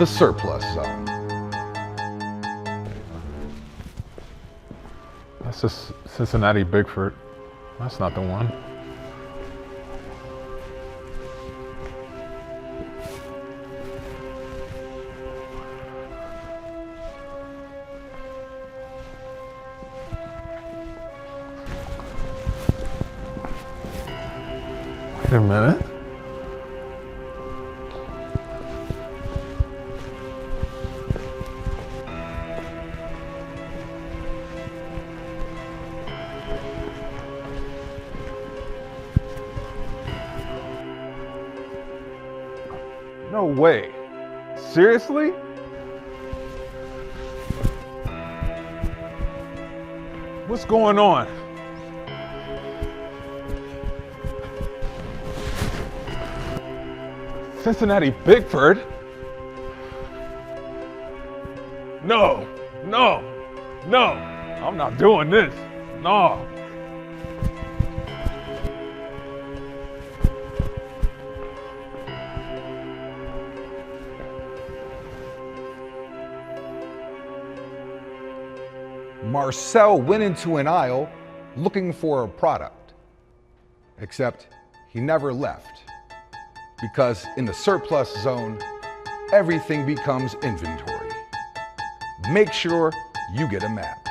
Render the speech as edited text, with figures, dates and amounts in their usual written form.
the surplus zone. That's just Cincinnati Bigford. That's not the one. Wait a minute. No way. Seriously? What's going on? Cincinnati Bigford? No, no, no. I'm not doing this. No. Marcel went into an aisle looking for a product, except he never left, because in the surplus zone, everything becomes inventory. Make sure you get a map.